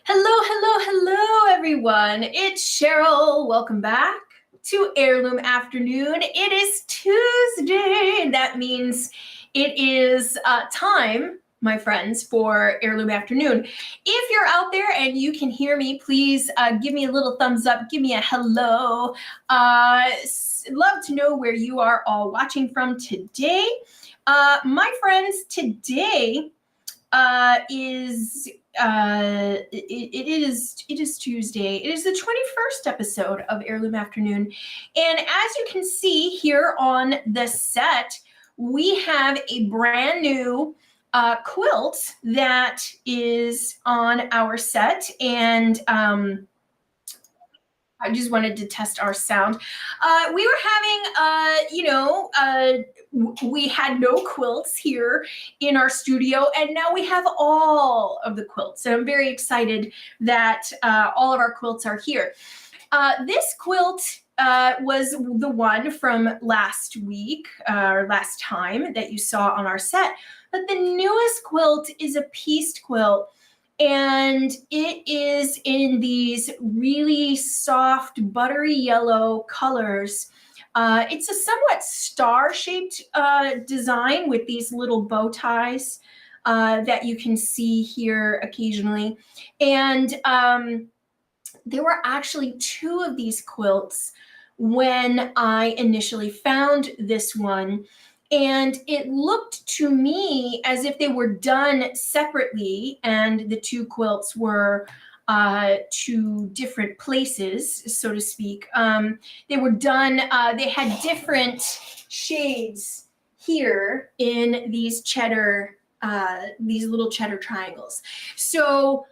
Hello, everyone. It's Cheryl. Welcome back to Heirloom Afternoon. It is Tuesday, and that means it is time, my friends, for Heirloom Afternoon. If you're out there and you can hear me, please give me a little thumbs up. Give me a hello. Love to know where you are all watching from today. My friends, today it is Tuesday. It is the 21st episode of Heirloom Afternoon. And as you can see here on the set, we have a brand new quilt that is on our set. And I just wanted to test our sound. We were having, we had no quilts here in our studio, and now we have all of the quilts. And I'm very excited that all of our quilts are here. This quilt was the one from last week, or last time that you saw on our set. But the newest quilt is a pieced quilt. And it is in these really soft, buttery yellow colors. It's a somewhat star-shaped design with these little bow ties that you can see here occasionally. And there were actually two of these quilts when I initially found this one. And it looked to me as if they were done separately, and the two quilts were to different places, so to speak. They were done, they had different shades here in these cheddar, these little cheddar triangles. So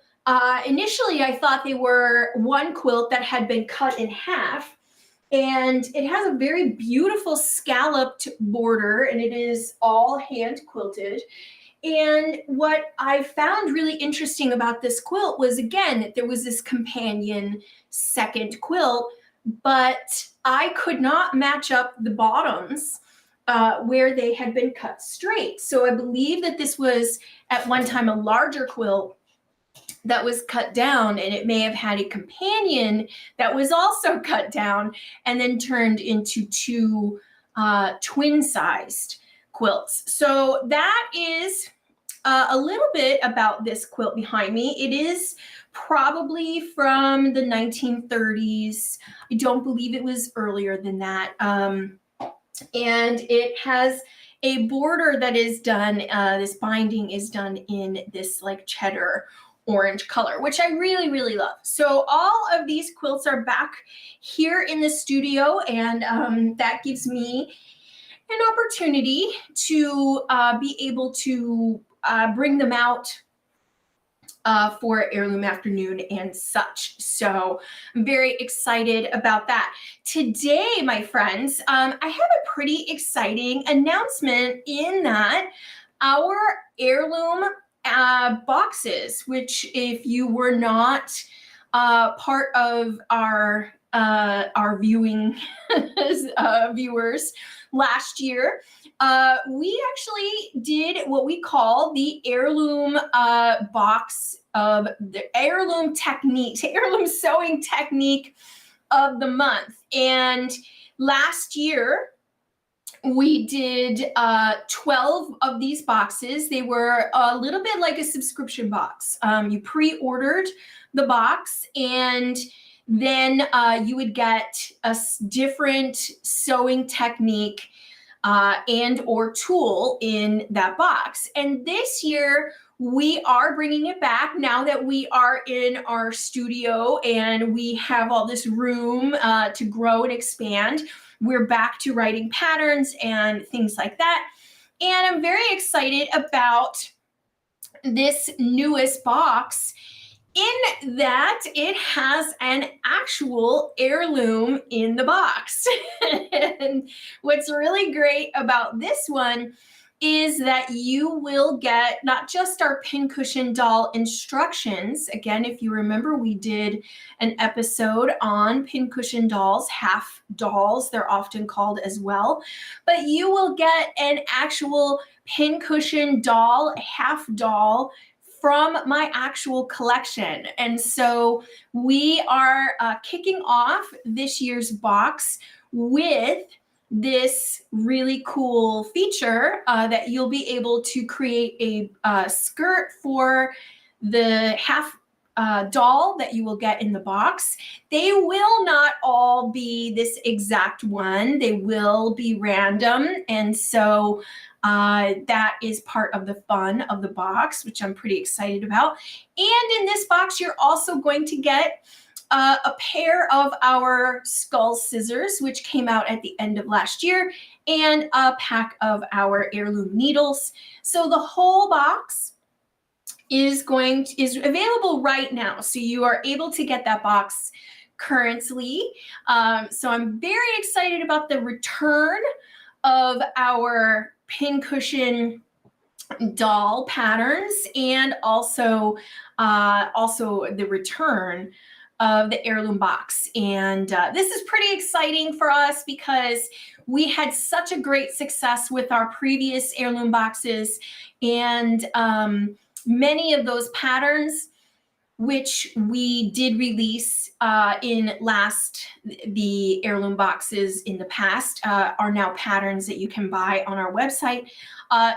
initially I thought they were one quilt that had been cut in half. And it has a very beautiful scalloped border, and it is all hand quilted. And what I found really interesting about this quilt was, again, that there was this companion second quilt, but I could not match up the bottoms where they had been cut straight. So I believe that this was at one time a larger quilt that was cut down, and it may have had a companion that was also cut down and then turned into two twin-sized quilts. So that is a little bit about this quilt behind me. It is probably from the 1930s. I don't believe it was earlier than that. And it has a border that is done, this binding is done in this like cheddar orange color, which I really, really love. So all of these quilts are back here in the studio, and that gives me an opportunity to be able to bring them out for Heirloom Afternoon and such. So I'm very excited about that. Today, my friends, I have a pretty exciting announcement in that our Heirloom boxes, which if you were not part of our viewing viewers last year, we actually did what we call the heirloom box of the heirloom technique, heirloom sewing technique of the month. And last year, we did 12 of these boxes. They were a little bit like a subscription box. You pre-ordered the box, and then you would get a different sewing technique and or tool in that box. And this year, we are bringing it back now that we are in our studio and we have all this room to grow and expand. We're back to writing patterns and things like that. And I'm very excited about this newest box in that it has an actual heirloom in the box. And what's really great about this one is that you will get not just our pincushion doll instructions. Again, if you remember, we did an episode on pincushion dolls, half dolls, they're often called as well. But you will get an actual pincushion doll, half doll from my actual collection. And so we are kicking off this year's box with this really cool feature that you'll be able to create a skirt for the half doll that you will get in the box. They will not all be this exact one. They will be random. And so that is part of the fun of the box, which I'm pretty excited about. And in this box, you're also going to get a pair of our skull scissors, which came out at the end of last year, and a pack of our heirloom needles. So the whole box is available right now. So you are able to get that box currently. So I'm very excited about the return of our pincushion doll patterns, and also the return of the heirloom box. And this is pretty exciting for us because we had such a great success with our previous heirloom boxes, and many of those patterns which we did release in the heirloom boxes in the past are now patterns that you can buy on our website.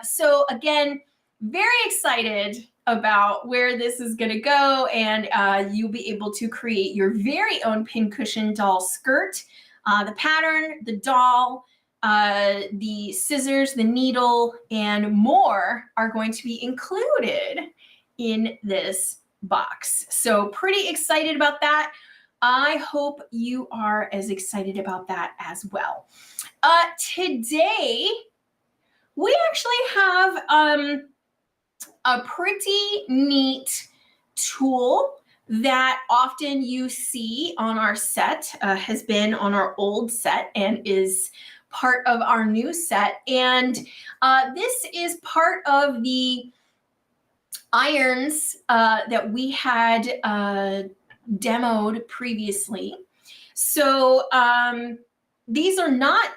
So again, very excited about where this is going to go, and you'll be able to create your very own pincushion doll skirt. The pattern, the doll, the scissors, the needle, and more are going to be included in this box. So pretty excited about that. I hope you are as excited about that as well. Today, we actually have a pretty neat tool that often you see on our set, has been on our old set and is part of our new set. And this is part of the irons that we had demoed previously. So these are not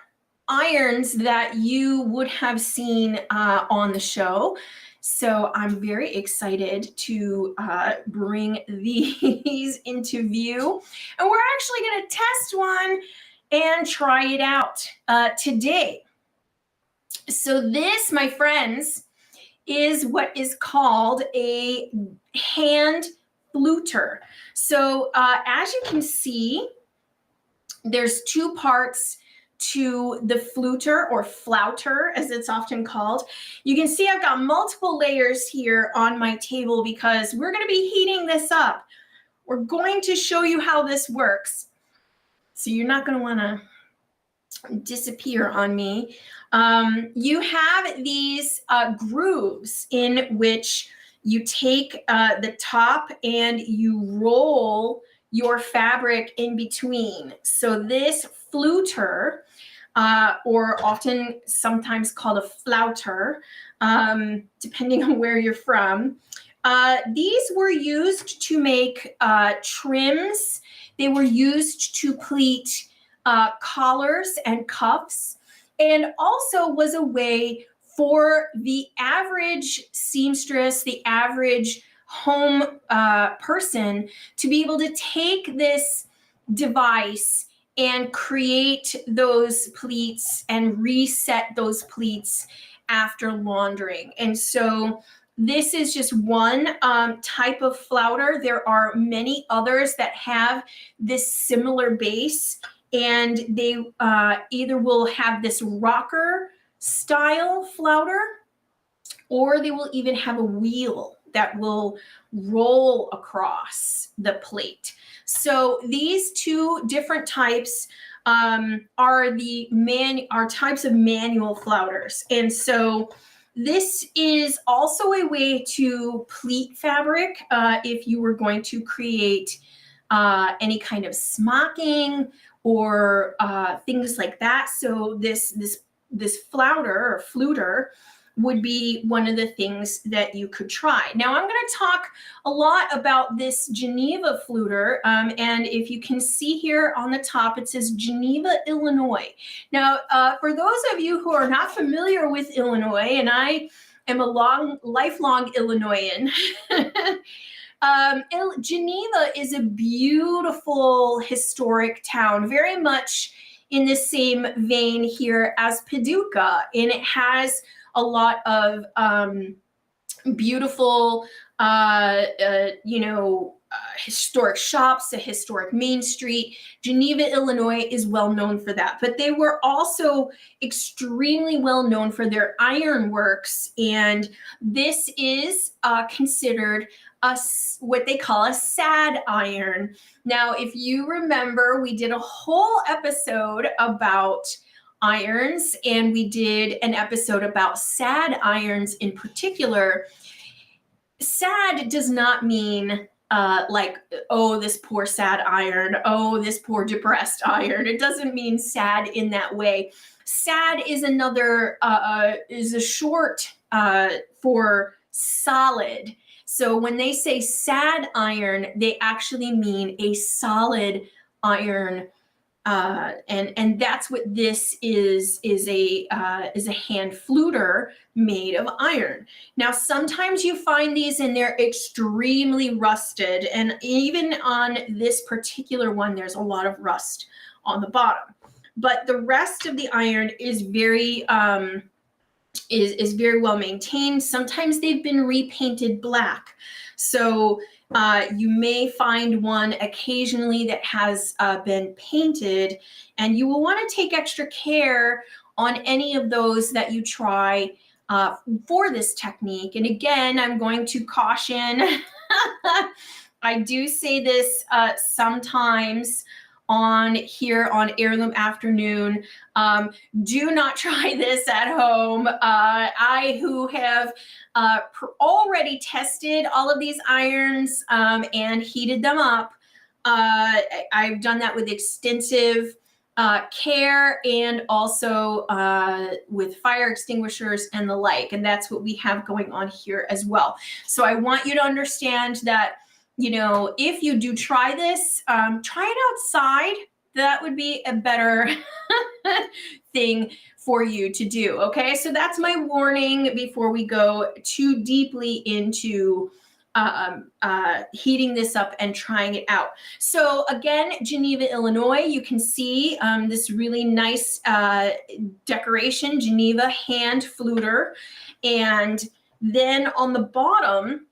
irons that you would have seen on the show. So I'm very excited to bring these into view. And we're actually going to test one and try it out today. So this, my friends, is what is called a hand fluter. So as you can see, there's two parts to the fluter, or flouter as it's often called. You can see I've got multiple layers here on my table because we're going to be heating this up. We're going to show you how this works. So you're not going to want to disappear on me. You have these grooves in which you take the top and you roll your fabric in between. So this fluter, or often sometimes called a flouter, depending on where you're from, these were used to make trims. They were used to pleat collars and cuffs, and also was a way for the average seamstress, the average home person, to be able to take this device and create those pleats and reset those pleats after laundering. And so this is just one type of flouter. There are many others that have this similar base, and they either will have this rocker style flouter, or they will even have a wheel that will roll across the plate. So these two different types are types of manual flouters. And so this is also a way to pleat fabric if you were going to create any kind of smocking or things like that. So this flouter or fluter would be one of the things that you could try. Now I'm going to talk a lot about this Geneva fluter, and if you can see here on the top, it says Geneva, Illinois. Now, for those of you who are not familiar with Illinois, and I am a lifelong Illinoisan. Geneva is a beautiful historic town, very much in the same vein here as Paducah, and it has a lot of beautiful, historic shops, a historic main street. Geneva, Illinois is well known for that, but they were also extremely well known for their ironworks, and this is considered what they call a sad iron. Now, if you remember, we did a whole episode about irons, and we did an episode about sad irons in particular. Sad does not mean like, oh, this poor sad iron, oh, this poor depressed iron. It doesn't mean sad in that way. Sad is is a short for solid. So when they say sad iron, they actually mean a solid iron. And that's what this is a hand fluter made of iron. Now, sometimes you find these and they're extremely rusted, and even on this particular one, there's a lot of rust on the bottom. But the rest of the iron is very very well maintained. Sometimes they've been repainted black. So you may find one occasionally that has been painted, and you will want to take extra care on any of those that you try for this technique. And again, I'm going to caution, I do say this sometimes here on Heirloom Afternoon. Do not try this at home. I, who have already tested all of these irons and heated them up, I've done that with extensive care, and also with fire extinguishers and the like. And that's what we have going on here as well. So I want you to understand that, if you do try this, try it outside. That would be a better thing for you to do. Okay, so that's my warning before we go too deeply into heating this up and trying it out. So again, Geneva, Illinois, you can see this really nice decoration, Geneva hand fluter. And then on the bottom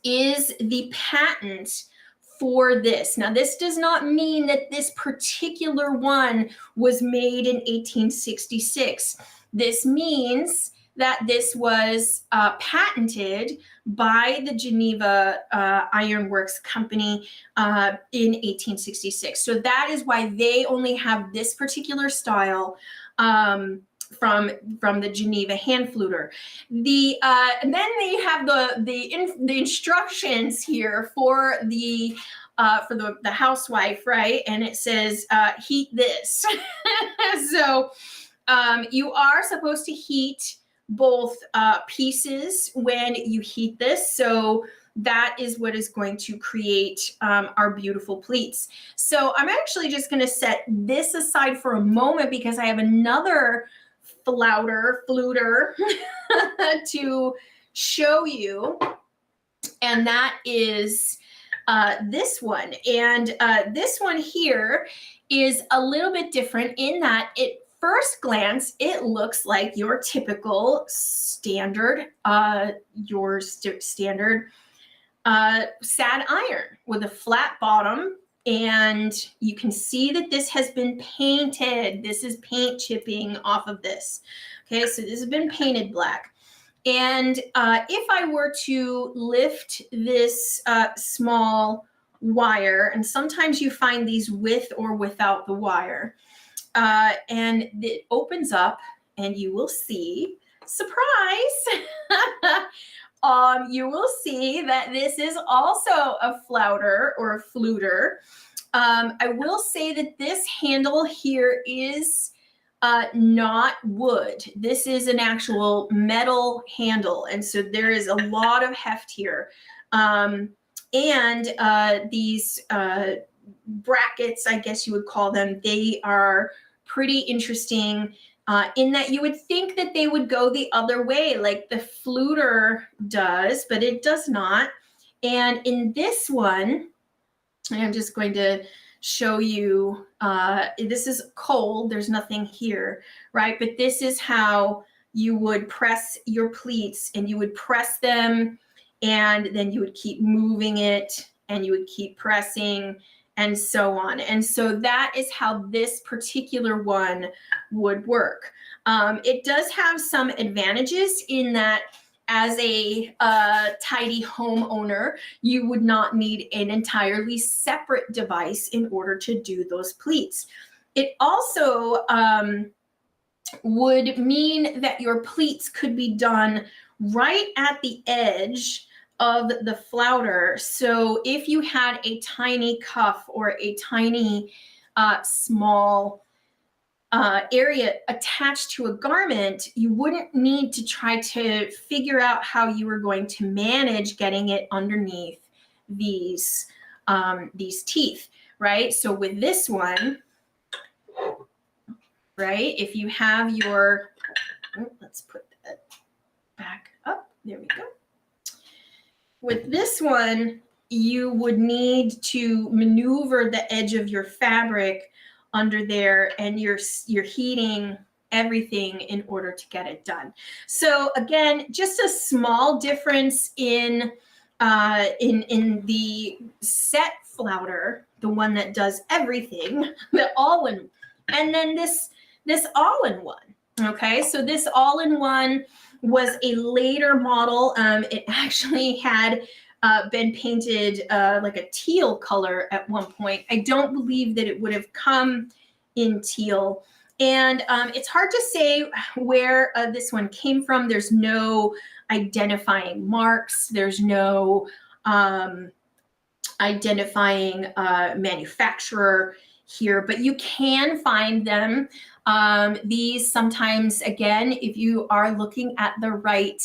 is the patent for this. Now, this does not mean that this particular one was made in 1866. This means that this was patented by the Geneva Ironworks Company in 1866. So that is why they only have this particular style from the Geneva hand fluter. And then they have the instructions here for the housewife, right? And it says heat this. So you are supposed to heat both pieces when you heat this. So that is what is going to create our beautiful pleats. So I'm actually just going to set this aside for a moment because I have another fluter to show you, and that is this one. And this one here is a little bit different in that first glance, it looks like your typical standard, sad iron with a flat bottom. And you can see that this has been painted. This is paint chipping off of this. Okay, so this has been painted black. And if I were to lift this small wire, and sometimes you find these with or without the wire, and it opens up and you will see, surprise, you will see that this is also a flouter or a fluter. I will say that this handle here is not wood. This is an actual metal handle. And so there is a lot of heft here. These brackets, I guess you would call them, they are pretty interesting in that you would think that they would go the other way like the Fluter does, but it does not. And in this one, I'm just going to show you, this is cold, there's nothing here, right? But this is how you would press your pleats, and you would press them, and then you would keep moving it, and you would keep pressing, and so on. And so that is how this particular one would work. It does have some advantages in that as a tidy homeowner, you would not need an entirely separate device in order to do those pleats. It also would mean that your pleats could be done right at the edge of the flouter. So if you had a tiny cuff or a tiny small area attached to a garment, you wouldn't need to try to figure out how you were going to manage getting it underneath these teeth, right? So with this one, right, if you have your, let's put that back up, there we go. With this one, you would need to maneuver the edge of your fabric under there, and you're heating everything in order to get it done. So again, just a small difference in the set flouter, the one that does everything, the all-in, and then this all-in-one. Okay, so this all-in-one was a later model. It actually had been painted like a teal color at one point. I don't believe that it would have come in teal. And it's hard to say where this one came from. There's no identifying marks. There's no identifying manufacturer here, but you can find them. These sometimes, again, if you are looking at the right,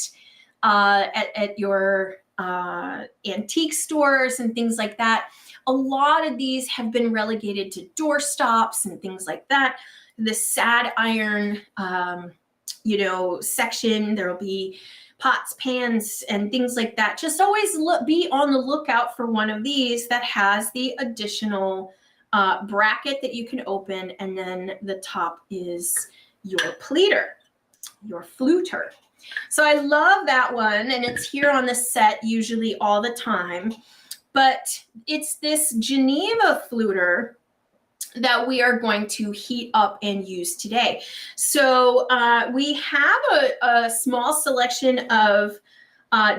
at your antique stores and things like that, a lot of these have been relegated to doorstops and things like that. The sad iron, section, there'll be pots, pans, and things like that. Just always be on the lookout for one of these that has the additional bracket that you can open, and then the top is your pleater, your fluter. So I love that one, and it's here on the set usually all the time. But it's this Geneva fluter that we are going to heat up and use today. So we have a small selection of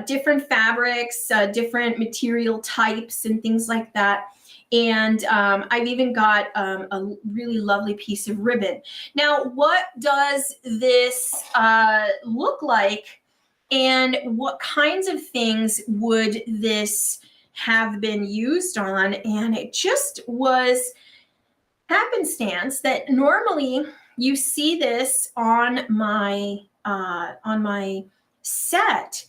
different fabrics, different material types, and things like that. And I've even got a really lovely piece of ribbon. Now, what does this look like, and what kinds of things would this have been used on? And it just was happenstance that normally you see this on my set.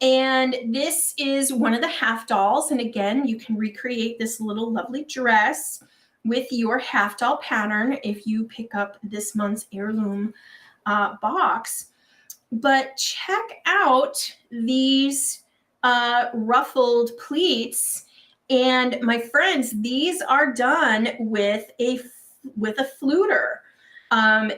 And this is one of the half dolls. And again, you can recreate this little lovely dress with your half doll pattern if you pick up this month's Heirloom box. But check out these ruffled pleats. And my friends, these are done with a fluter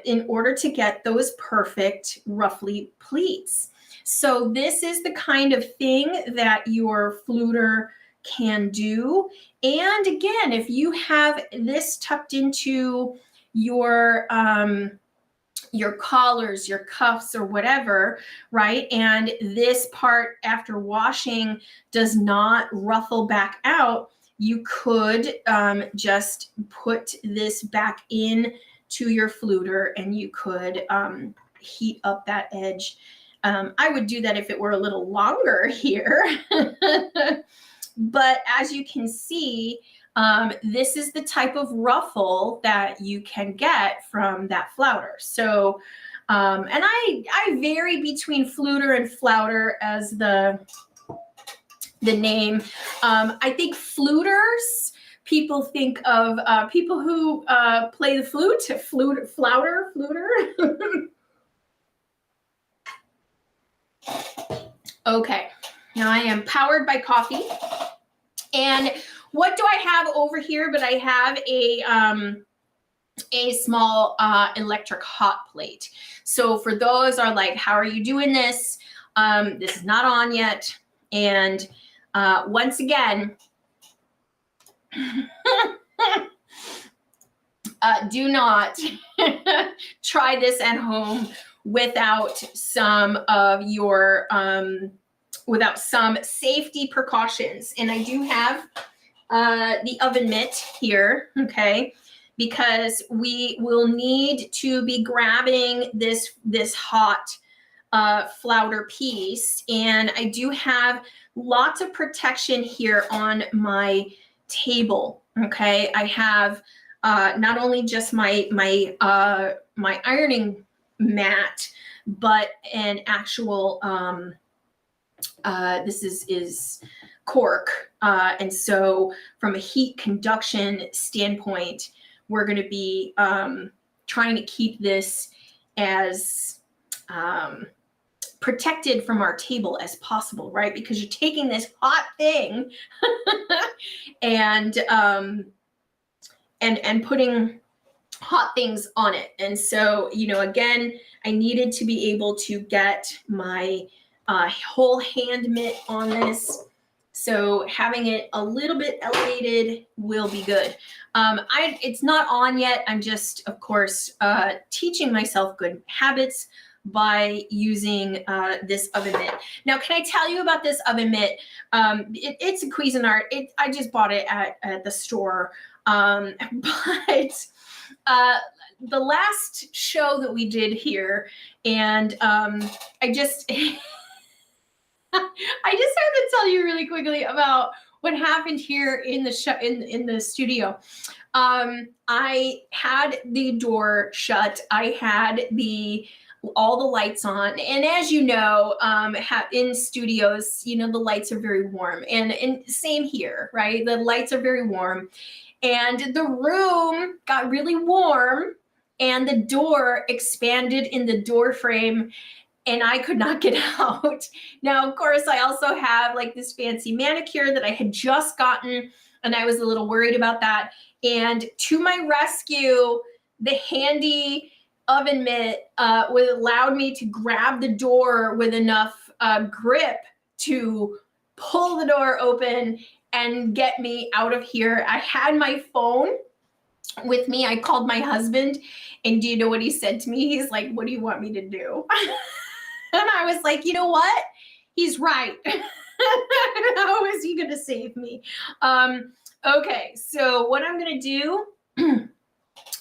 in order to get those perfect ruffly pleats. So this is the kind of thing that your fluter can do. And again, if you have this tucked into your collars, your cuffs, or whatever, right? And this part after washing does not ruffle back out, you could just put this back in to your fluter, and you could heat up that edge. I would do that if it were a little longer here. But as you can see, this is the type of ruffle that you can get from that flouter. So, and I vary between fluter and flouter as the name. I think fluters people think of people who play the flute, fluter. Okay, now I am powered by coffee. And what do I have over here? But I have a small electric hot plate. So for those are like, how are you doing this? This is not on yet. And once again, do not try this at home without some of your without some safety precautions. And I do have the oven mitt here, okay, because we will need to be grabbing this hot flouter piece. And I do have lots of protection here on my table, okay. I have not only just my ironing mat, but an actual this is cork, and so from a heat conduction standpoint, we're going to be trying to keep this as protected from our table as possible, right? Because you're taking this hot thing and putting hot things on it. And so, you know, again, I needed to be able to get my whole hand mitt on this. So having it a little bit elevated will be good. It's not on yet. I'm just, of course, teaching myself good habits by using this oven mitt. Now, can I tell you about this oven mitt? It's a Cuisinart. I just bought it at the store. But the last show that we did here, and I just I just have to tell you really quickly about what happened here in the show in the studio. I had the door shut. I had all the lights on, and as you know, in studios, you know, the lights are very warm, and same here, right? The lights are very warm, and the room got really warm, and the door expanded in the door frame, and I could not get out. Now, of course, I also have like this fancy manicure that I had just gotten, and I was a little worried about that. And to my rescue, the handy oven mitt allowed me to grab the door with enough grip to pull the door open and get me out of here. I had my phone with me. I called my husband, and do you know what he said to me? He's like, "What do you want me to do?" And I was like, you know what? He's right. How is he going to save me? Okay, so what I'm going to do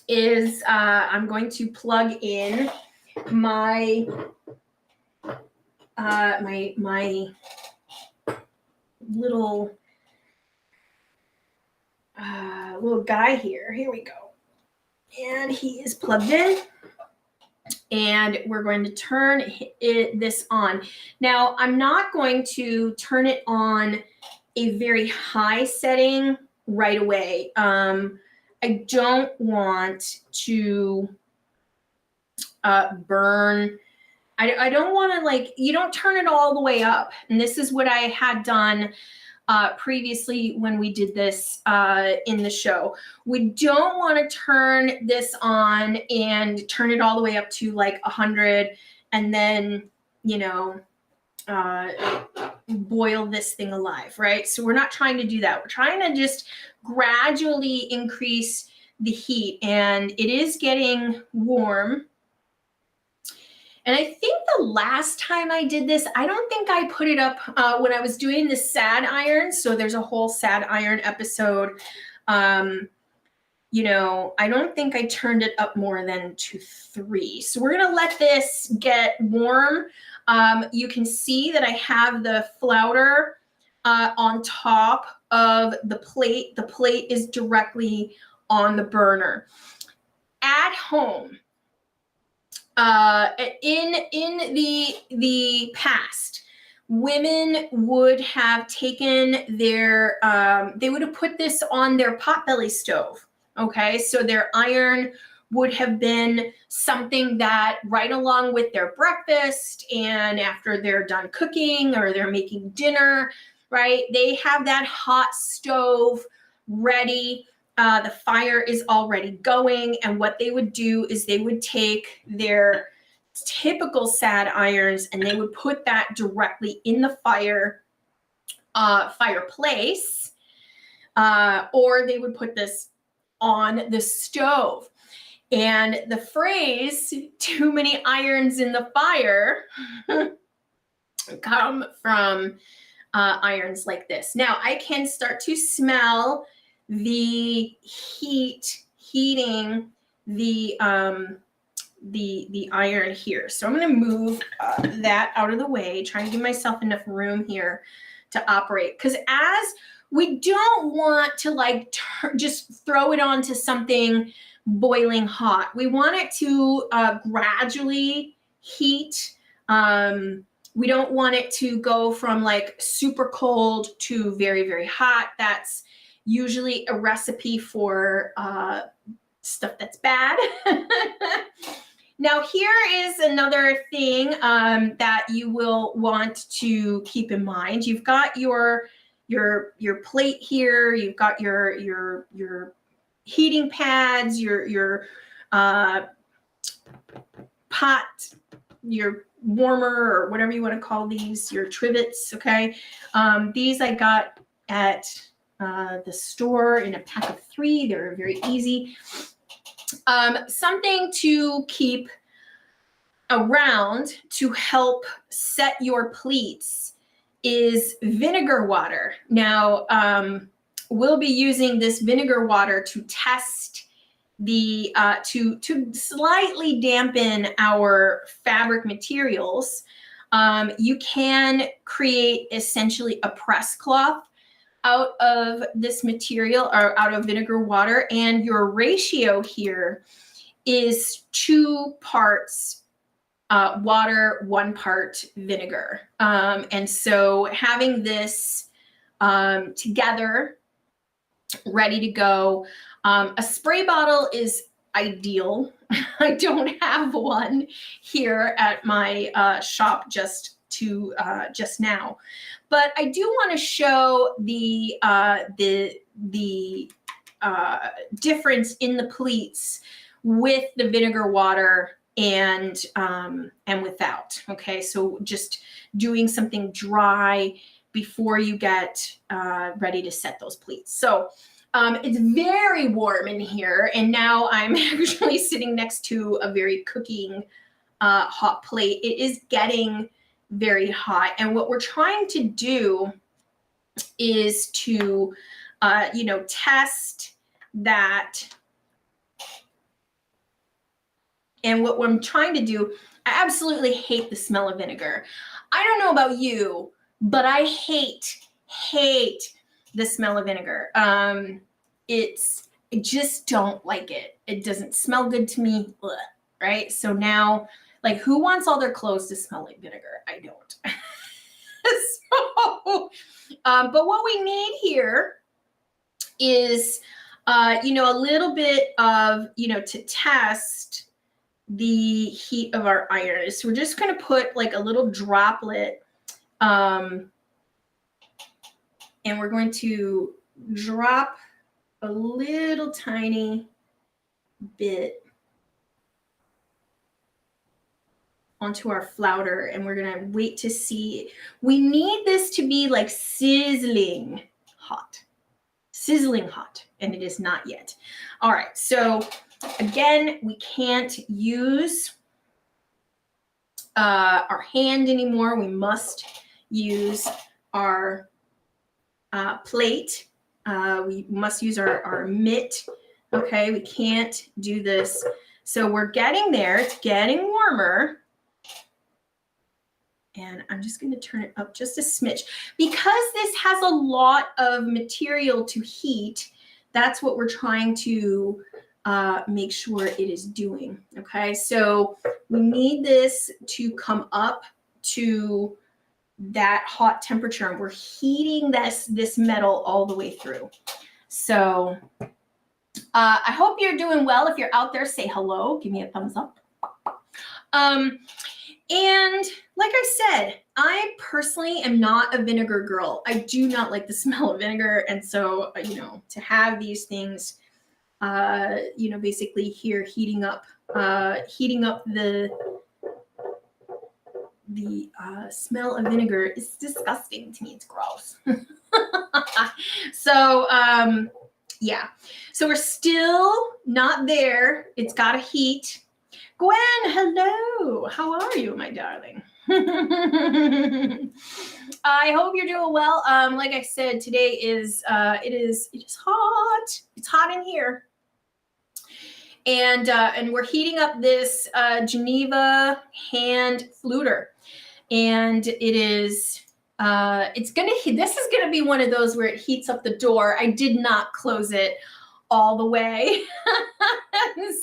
is I'm going to plug in my my little guy here. Here we go. And he is plugged in. And we're going to turn this on. Now, I'm not going to turn it on a very high setting right away. I don't want to burn. I don't want to, like, you don't turn it all the way up. And this is what I had done previously when we did this in the show. We don't want to turn this on and turn it all the way up to like 100 and then, you know, boil this thing alive, right? So we're not trying to do that. We're trying to just gradually increase the heat, and it is getting warm. And I think the last time I did this, I don't think I put it up when I was doing the sad iron. So there's a whole sad iron episode. You know, I don't think I turned it up more than to 3. So we're going to let this get warm. You can see that I have the flouter on top of the plate. The plate is directly on the burner. At home, in the past, women would have taken their, they would have put this on their potbelly stove. Okay, so their iron would have been something that right along with their breakfast and after they're done cooking or they're making dinner, right? They have that hot stove ready. The fire is already going. And what they would do is they would take their typical sad irons and they would put that directly in the fireplace, or they would put this on the stove. And the phrase "too many irons in the fire" come from irons like this. Now I can start to smell the heating the iron here. So I'm going to move that out of the way, trying to give myself enough room here to operate. Because as we don't want to like just throw it onto something boiling hot. We want it to gradually heat. We don't want it to go from like super cold to very, very hot. That's usually a recipe for stuff that's bad. Now, here is another thing that you will want to keep in mind. You've got your plate here. You've got your heating pads, your pot, your warmer, or whatever you want to call these, your trivets. Okay, these I got at the store in a pack of 3. They're very easy. Something to keep around to help set your pleats is vinegar water. Now, we'll be using this vinegar water to test the, to slightly dampen our fabric materials. You can create essentially a press cloth out of this material, or out of vinegar water, and your ratio here is 2 parts water, 1 part vinegar. And so having this together, ready to go. A spray bottle is ideal. I don't have one here at my shop just now, but I do want to show the difference in the pleats with the vinegar water and without. Okay, so just doing something dry before you get ready to set those pleats. So it's very warm in here, and now I'm actually sitting next to a very cooking hot plate. It is getting very hot, and what we're trying to do is to test that. And what I'm trying to do, I absolutely hate the smell of vinegar. I don't know about you, but I hate the smell of vinegar. I just don't like it. It doesn't smell good to me, right? So now, like, who wants all their clothes to smell like vinegar? I don't. So, but what we need here is, a little bit of, to test the heat of our iron. So we're just going to put like a little droplet, and we're going to drop a little tiny bit onto our flouter, and we're going to wait to see. We need this to be like sizzling hot, and it is not yet. All right, so again, we can't use our hand anymore. We must use our plate. We must use our mitt. Okay, we can't do this. So we're getting there. It's getting warmer. And I'm just going to turn it up just a smidge. Because this has a lot of material to heat, that's what we're trying to make sure it is doing. Okay, so we need this to come up to that hot temperature, and we're heating this metal all the way through. So I hope you're doing well. If you're out there, say hello. Give me a thumbs up. And like I said, I personally am not a vinegar girl. I do not like the smell of vinegar. And so, to have these things, basically here heating up the smell of vinegar is disgusting to me. It's gross. So, yeah. So we're still not there. It's got to heat. Gwen, hello. How are you, my darling? I hope you're doing well. Like I said, today is it is hot. It's hot in here. And we're heating up this Geneva hand fluter. And it is this is gonna be one of those where it heats up the door. I did not close it all the way.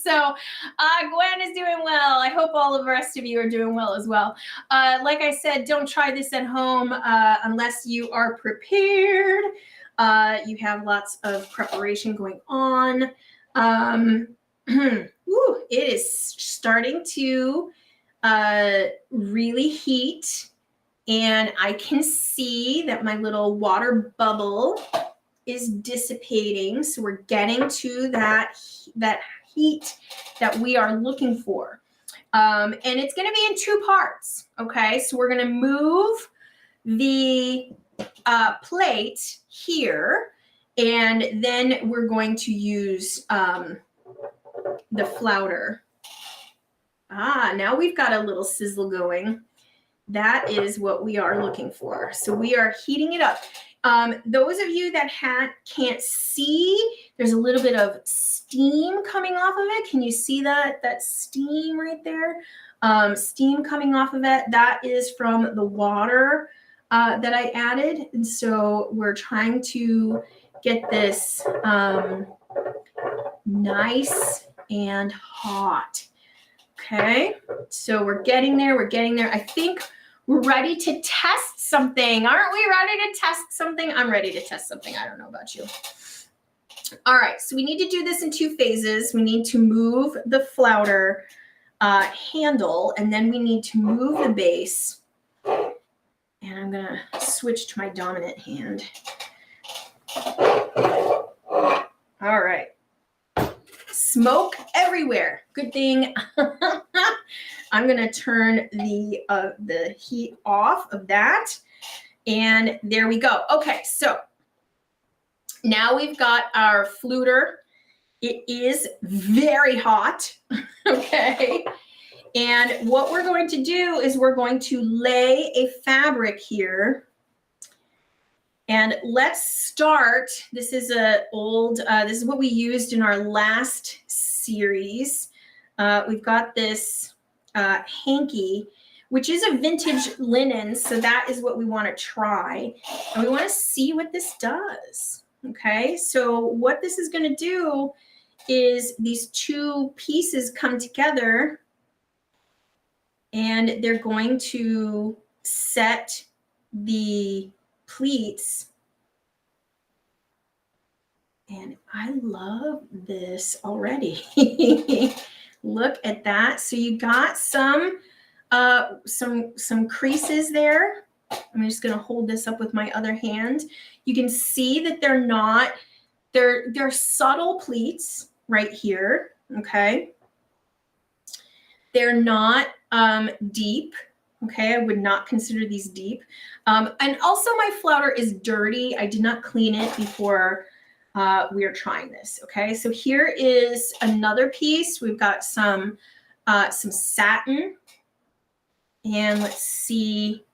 So Gwen is doing well. I hope all of the rest of you are doing well as well. Like I said, don't try this at home unless you are prepared. You have lots of preparation going on. It is starting to really heat, and I can see that my little water bubble is dissipating. So we're getting to that heat that we are looking for. And it's going to be in two parts. Okay, so we're going to move the plate here, and then we're going to use the flouter. Now we've got a little sizzle going. That is what we are looking for. So we are heating it up. Those of you that can't see, there's a little bit of steam coming off of it. Can you see that steam right there? Steam coming off of it. That is from the water that I added. And so we're trying to get this nice and hot. Okay, so we're getting there. I think we're ready to test something. Aren't we ready to test something? I'm ready to test something. I don't know about you. All right, so we need to do this in two phases. We need to move the flouter handle, and then we need to move the base. And I'm gonna switch to my dominant hand. All right. Smoke everywhere. Good thing. I'm going to turn the heat off of that. And there we go. Okay, so now we've got our fluter. It is very hot. Okay. And what we're going to do is we're going to lay a fabric here. And let's start. This is this is what we used in our last series. We've got this hanky, which is a vintage linen. So that is what we want to try. And we want to see what this does. Okay, so what this is going to do is these two pieces come together, and they're going to set the pleats. And I love this already. Look at that. So you got some creases there. I'm just going to hold this up with my other hand. You can see that they're subtle pleats right here. Okay. They're not deep. Okay, I would not consider these deep. And also my flouter is dirty. I did not clean it before we are trying this. Okay, so here is another piece. We've got some satin. And let's see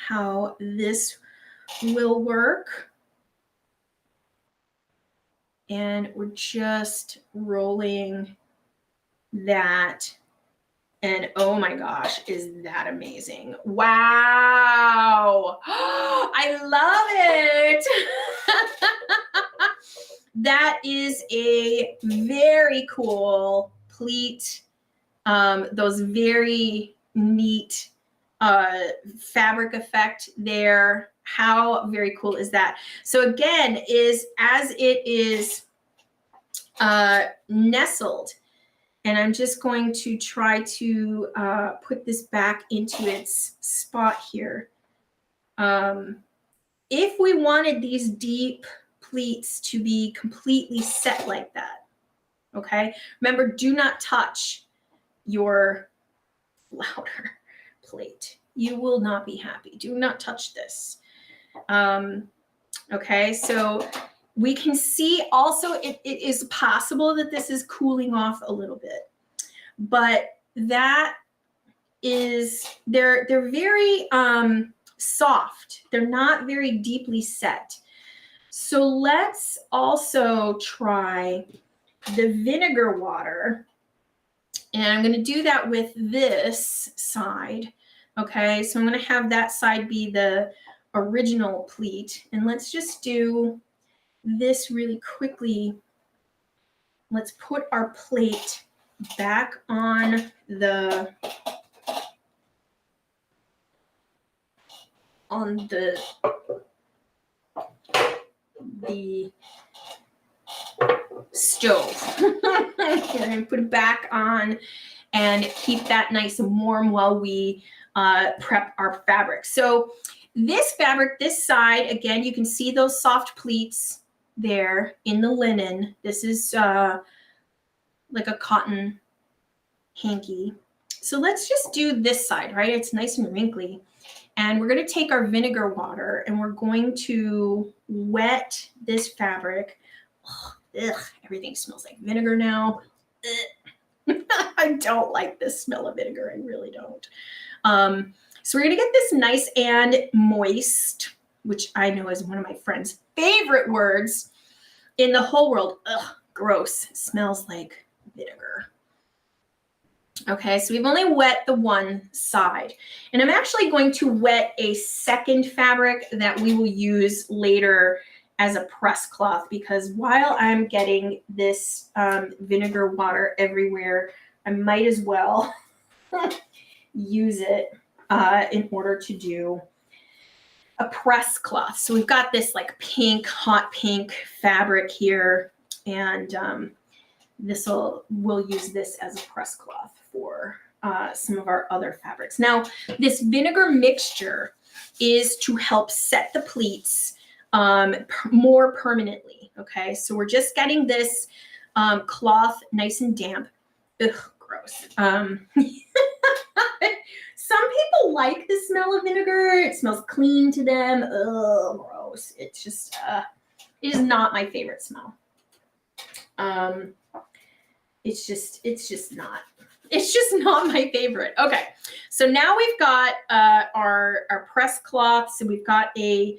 how this will work. And we're just rolling that. And oh my gosh, is that amazing. Wow. I love it. That is a very cool pleat. Those very neat fabric effect there. How very cool is that? So again, as it is nestled, and I'm just going to try to put this back into its spot here. If we wanted these deep pleats to be completely set like that, okay? Remember, do not touch your Fluter plate. You will not be happy. Do not touch this. Okay, so we can see also it is possible that this is cooling off a little bit, but that is, they're very soft. They're not very deeply set. So let's also try the vinegar water. And I'm going to do that with this side. Okay, so I'm going to have that side be the original pleat. And let's just do this really quickly. Let's put our plate back on the stove. We're going to put it back on and keep that nice and warm while we prep our fabric. So this fabric, this side, again, you can see those soft pleats there in the linen. This is like a cotton hanky. So let's just do this side, right? It's nice and wrinkly. And we're going to take our vinegar water and we're going to wet this fabric. Ugh, everything smells like vinegar now. I don't like the smell of vinegar. I really don't. So we're going to get this nice and moist, which I know is one of my friend's favorite words in the whole world. Ugh, gross. It smells like vinegar. Okay, so we've only wet the one side. And I'm actually going to wet a second fabric that we will use later as a press cloth, because while I'm getting this vinegar water everywhere, I might as well use it in order to do a press cloth. So we've got this like pink, hot pink fabric here, and we'll use this as a press cloth for some of our other fabrics. Now, this vinegar mixture is to help set the pleats more permanently. Okay, so we're just getting this cloth nice and damp. Ugh, gross. Some people like the smell of vinegar. It smells clean to them. Ugh, gross. It's just, it is not my favorite smell. It's just not my favorite. Okay, so now we've got our press cloth. So we've got a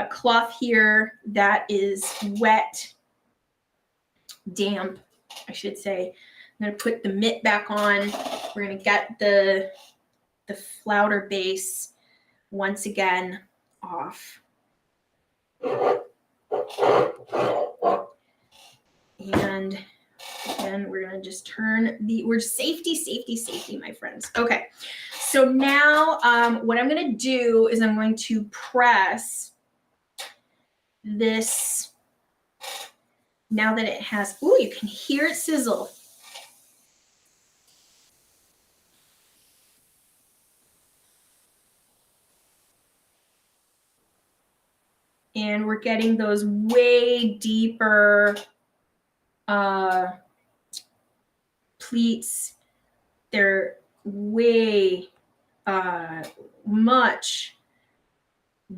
cloth here that is wet, damp, I should say. I'm going to put the mitt back on. We're going to get the Fluter base once again off. And then we're going to just turn we're safety, my friends. Okay, so now what I'm going to do is I'm going to press this. Now that it has, ooh, you can hear it sizzle. And we're getting those way deeper pleats. They're way much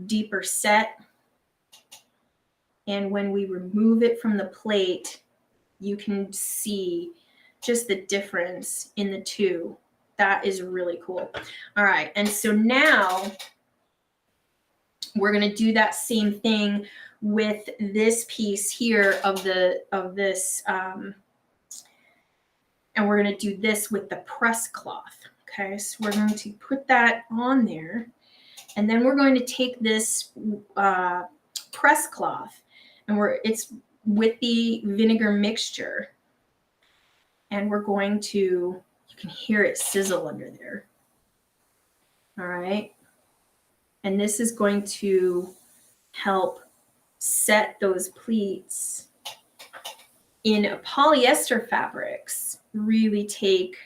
deeper set. And when we remove it from the plate, you can see just the difference in the two. That is really cool. All right, and so now we're going to do that same thing with this piece here of this, and we're going to do this with the press cloth. Okay, so we're going to put that on there, and then we're going to take this press cloth, and it's with the vinegar mixture, and we're going to, you can hear it sizzle under there. All right. And this is going to help set those pleats in polyester fabrics really take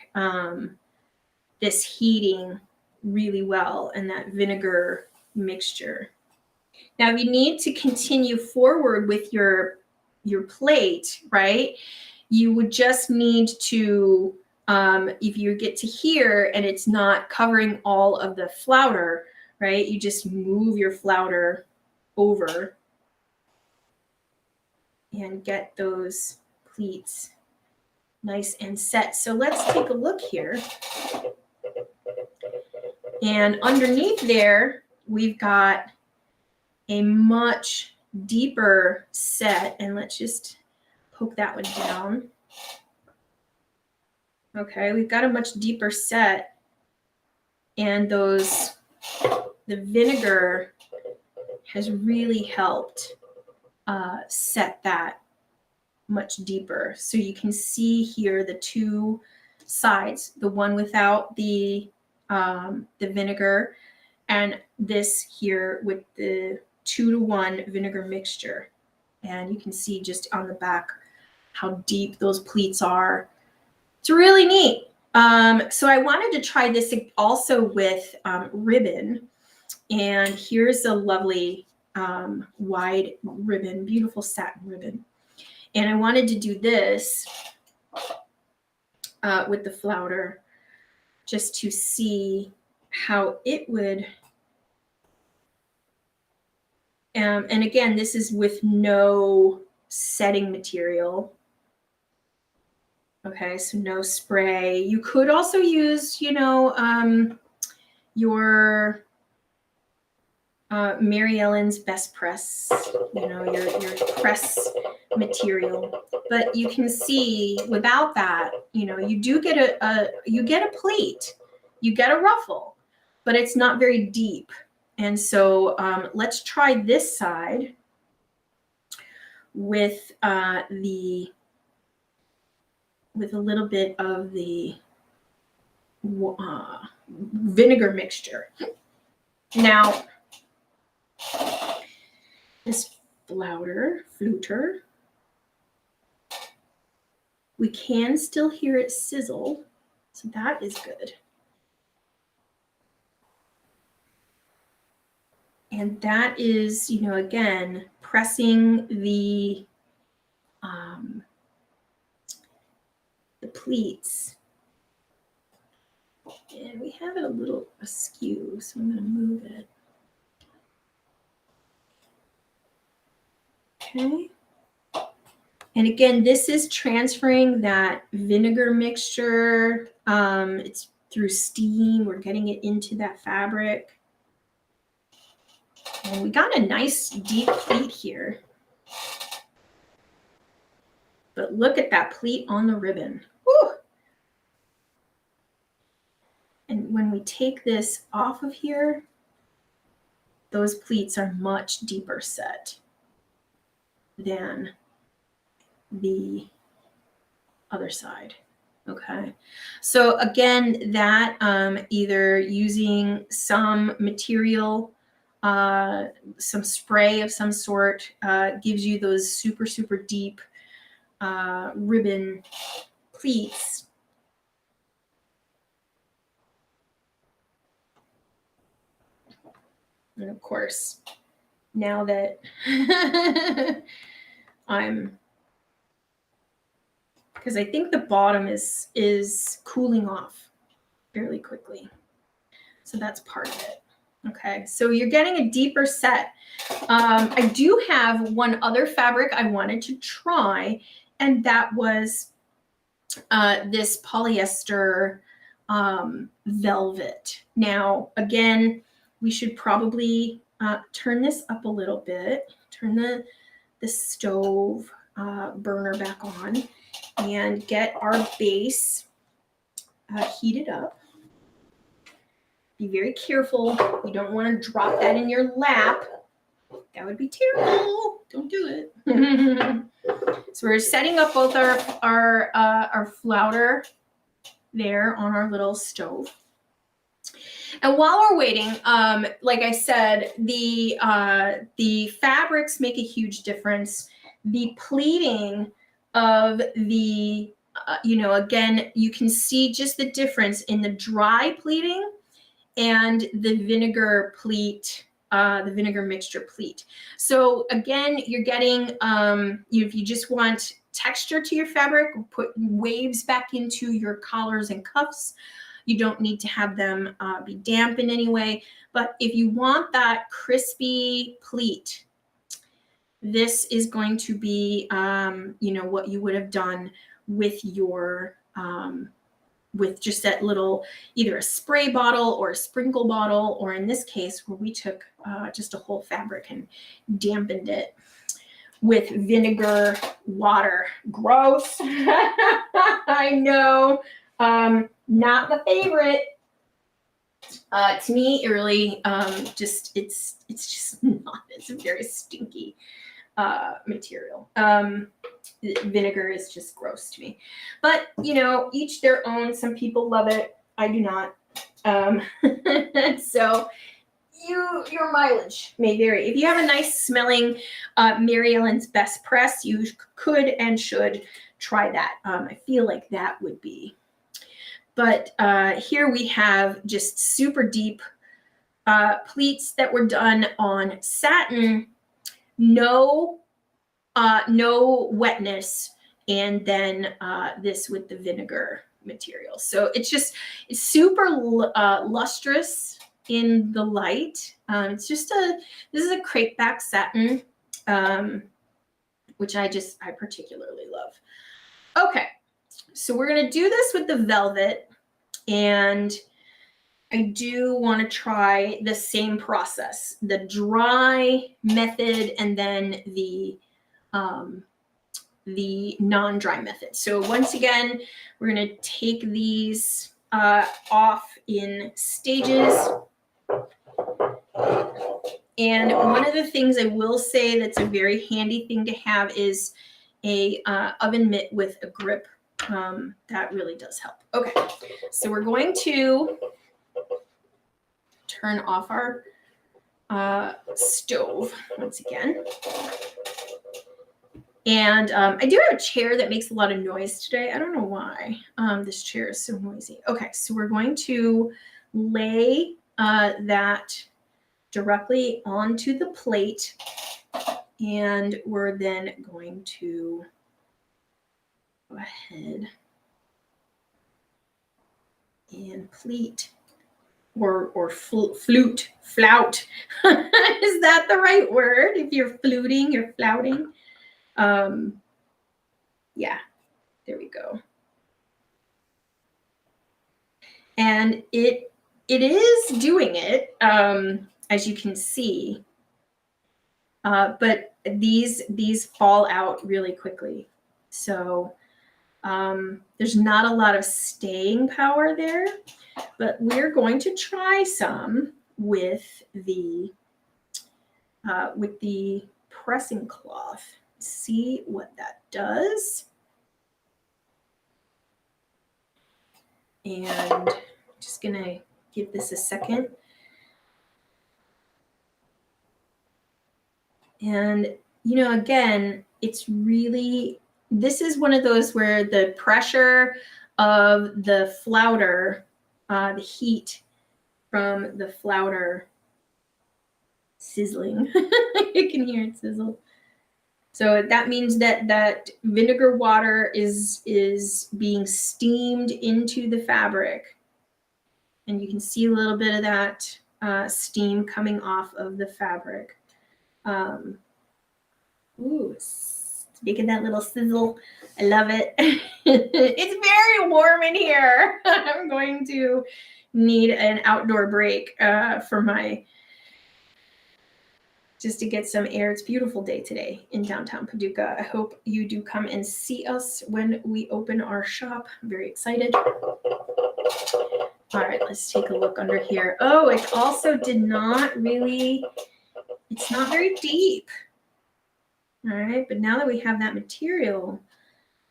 this heating really well and that vinegar mixture. Now, if you need to continue forward with your plate, right, you would just need to, if you get to here and it's not covering all of the flouter, right, you just move your flouter over and get those pleats nice and set. So let's take a look here. And underneath there, we've got a much deeper set. And let's just poke that one down. Okay, we've got a much deeper set. And the vinegar has really helped set that much deeper. So you can see here the two sides, the one without the vinegar, and this here with the 2-to-1 vinegar mixture. And you can see just on the back how deep those pleats are. It's really neat. So I wanted to try this also with ribbon. And here's a lovely wide ribbon, beautiful satin ribbon. And I wanted to do this with the flouter just to see how it would. And again, this is with no setting material. Okay, so no spray. You could also use, you know, your Mary Ellen's Best Press, you know, your press material. But you can see without that, you know, you do get a pleat, you get a ruffle, but it's not very deep. And so let's try this side with a little bit of the vinegar mixture. Now, this fluter, we can still hear it sizzle, so that is good. And that is, you know, again, pressing the pleats. And we have it a little askew, so I'm going to move it. Okay. And again, this is transferring that vinegar mixture. It's through steam. We're getting it into that fabric. And we got a nice deep pleat here. But look at that pleat on the ribbon. Woo! And when we take this off of here, those pleats are much deeper set than the other side. Okay, so again, that either using some material, some spray of some sort, gives you those super, super deep ribbon pleats. And of course, now that because I think the bottom is cooling off fairly quickly. So that's part of it. Okay, so you're getting a deeper set. I do have one other fabric I wanted to try, and that was this polyester velvet. Now, again, we should probably turn this up a little bit, turn the stove burner back on, and get our base heated up. Be very careful. You don't want to drop that in your lap. That would be terrible. Don't do it. So we're setting up both our flouter there on our little stove. And while we're waiting, like I said, the fabrics make a huge difference. The pleating of the, again, you can see just the difference in the dry pleating and the vinegar pleat, the vinegar mixture pleat. So again, you're getting, if you just want texture to your fabric, put waves back into your collars and cuffs. You don't need to have them be damp in any way. But if you want that crispy pleat, this is going to be, what you would have done with your, with just that little, either a spray bottle or a sprinkle bottle, or in this case, where we took just a whole fabric and dampened it with vinegar water. Gross. I know. Not the favorite. To me, it really it's just not. It's a very stinky material. Vinegar is just gross to me. But each their own. Some people love it. I do not. So your mileage may vary. If you have a nice smelling Mary Ellen's Best Press, you could and should try that. I feel like that would be. But here we have just super deep pleats that were done on satin, no wetness, and then this with the vinegar material. So it's super lustrous in the light. This is a crepe back satin, which I particularly love. Okay, so we're gonna do this with the velvet, and I do want to try the same process, the dry method, and then the non-dry method. So once again, we're going to take these off in stages. And one of the things I will say that's a very handy thing to have is a oven mitt with a grip. That really does help. Okay, so we're going to turn off our stove once again. And I do have a chair that makes a lot of noise today. I don't know why this chair is so noisy. Okay, so we're going to lay that directly onto the plate, and we're then going to go ahead and pleat or flout. Is that the right word? If you're fluting, you're flouting. Yeah, there we go. And it is doing it, as you can see. But these fall out really quickly. So there's not a lot of staying power there, but we're going to try some with the pressing cloth. See what that does. And I'm just gonna give this a second. And again, it's really, this is one of those where the pressure of the flouter, the heat from the flouter sizzling, you can hear it sizzle. So that means that vinegar water is being steamed into the fabric. And you can see a little bit of that steam coming off of the fabric. Ooh, it's making that little sizzle. I love it. It's very warm in here. I'm going to need an outdoor break just to get some air. It's a beautiful day today in downtown Paducah. I hope you do come and see us when we open our shop. I'm very excited. All right, let's take a look under here. Oh, it also did not really, it's not very deep. All right, but now that we have that material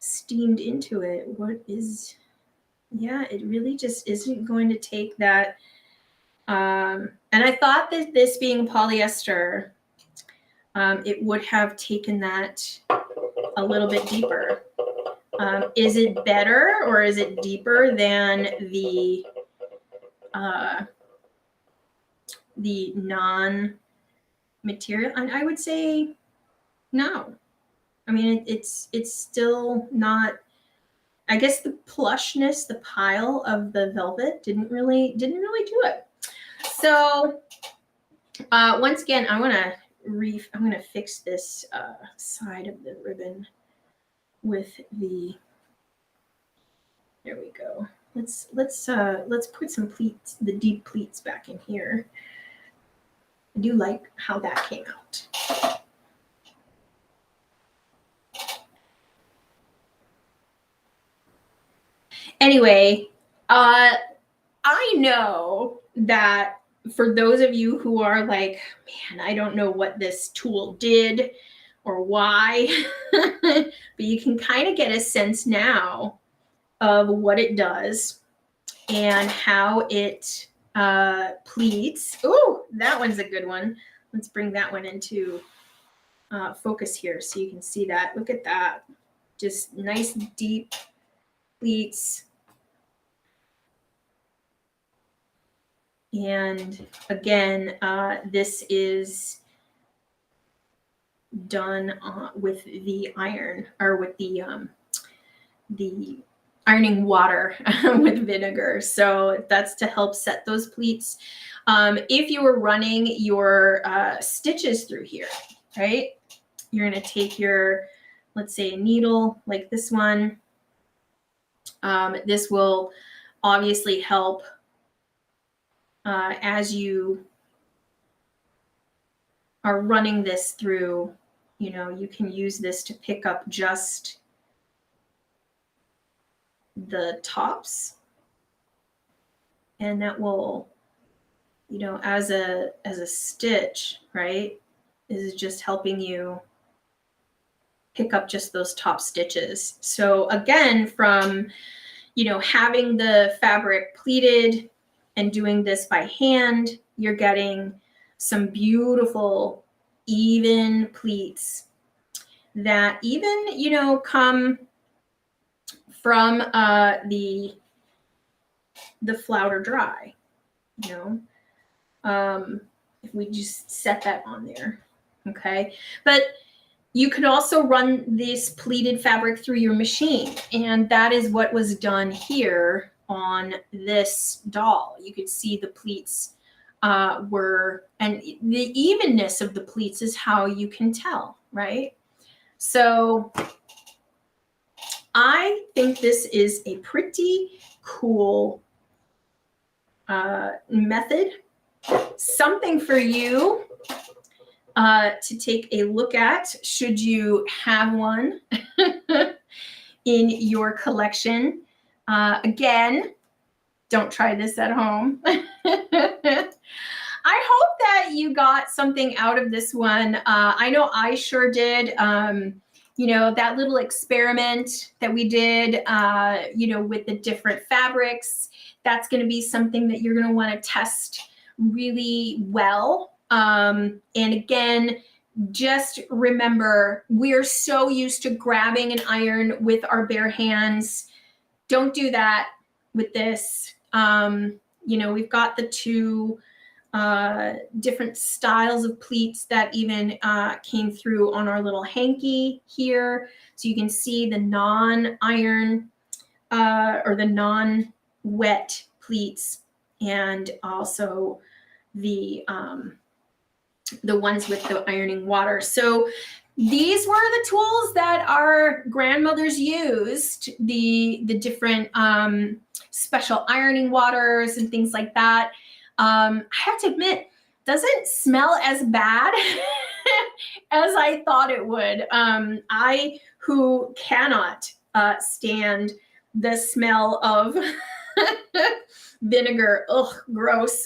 steamed into it, it really just isn't going to take that And I thought that this being polyester, it would have taken that a little bit deeper. Is it better or is it deeper than the non-material? And I would say no. I mean, it's still not. I guess the plushness, the pile of the velvet didn't really do it. So once again, I'm gonna fix this side of the ribbon with the. There we go. Let's put some pleats, the deep pleats, back in here. I do like how that came out. Anyway, I know that for those of you who are like, man, I don't know what this tool did or why, but you can kind of get a sense now of what it does and how it pleats. Oh, that one's a good one. Let's bring that one into focus here so you can see that. Look at that. Just nice deep pleats. And again, this is done with the iron, or with the ironing water with vinegar. So that's to help set those pleats. If you were running your stitches through here, right? You're going to take your, let's say, a needle like this one. This will obviously help as you are running this through. You know, you can use this to pick up just the tops, and that will, you know, as a stitch, right, is just helping you pick up just those top stitches. So again, from, you know, having the fabric pleated and doing this by hand, you're getting some beautiful even pleats that even, you know, come from the Fluter Dry, you know, if we just set that on there, okay? But you could also run this pleated fabric through your machine, and that is what was done here on this doll. You could see the pleats were, and the evenness of the pleats is how you can tell, right? So I think this is a pretty cool method, something for you to take a look at should you have one in your collection. Again, don't try this at home. I hope that you got something out of this one. I know I sure did. You know, that little experiment that we did, you know, with the different fabrics, that's going to be something that you're going to want to test really well. And again, just remember, we're so used to grabbing an iron with our bare hands. Don't do that with this. You know, we've got the two different styles of pleats that even came through on our little hanky here. So you can see the non-iron or the non-wet pleats, and also the ones with the ironing water. So these were the tools that our grandmothers used, the different special ironing waters and things like that. I have to admit, doesn't smell as bad as I thought it would. I, who cannot stand the smell of vinegar, ugh, gross.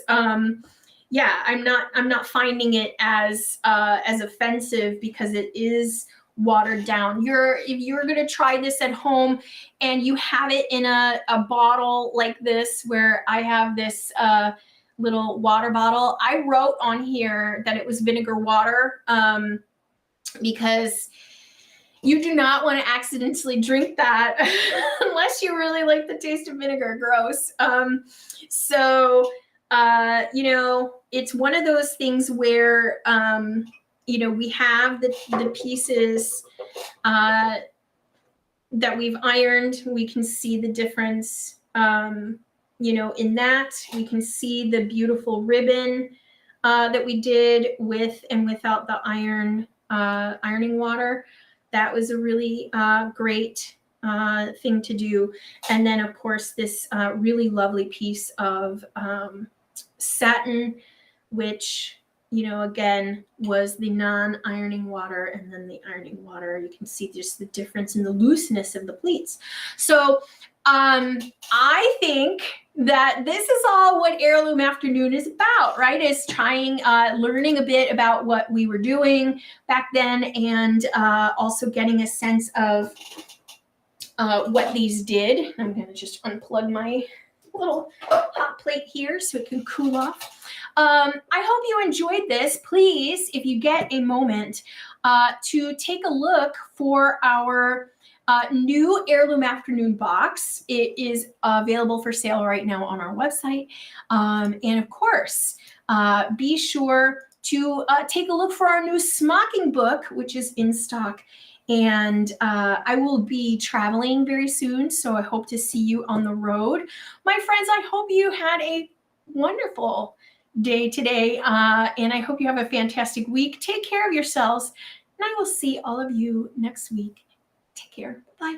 Yeah, I'm not finding it as offensive because it is watered down. If you're gonna try this at home and you have it in a bottle like this, where I have this little water bottle. I wrote on here that it was vinegar water because you do not want to accidentally drink that unless you really like the taste of vinegar. Gross. You know, it's one of those things where, you know, we have the pieces that we've ironed. We can see the difference, you know, in that. We can see the beautiful ribbon that we did with and without the ironing water. That was a really great thing to do. And then, of course, this really lovely piece of satin, which, you know, again, was the non-ironing water, and then the ironing water. You can see just the difference in the looseness of the pleats. So I think that this is all what Heirloom Afternoon is about, right? Is trying, learning a bit about what we were doing back then, and also getting a sense of what these did. I'm going to just unplug my little hot plate here so it can cool off. I hope you enjoyed this. Please, if you get a moment, to take a look for our new Heirloom Afternoon box. It is available for sale right now on our website. And of course, be sure to take a look for our new smocking book, which is in stock. And I will be traveling very soon, so I hope to see you on the road. My friends, I hope you had a wonderful day today, and I hope you have a fantastic week. Take care of yourselves, and I will see all of you next week. Take care. Bye.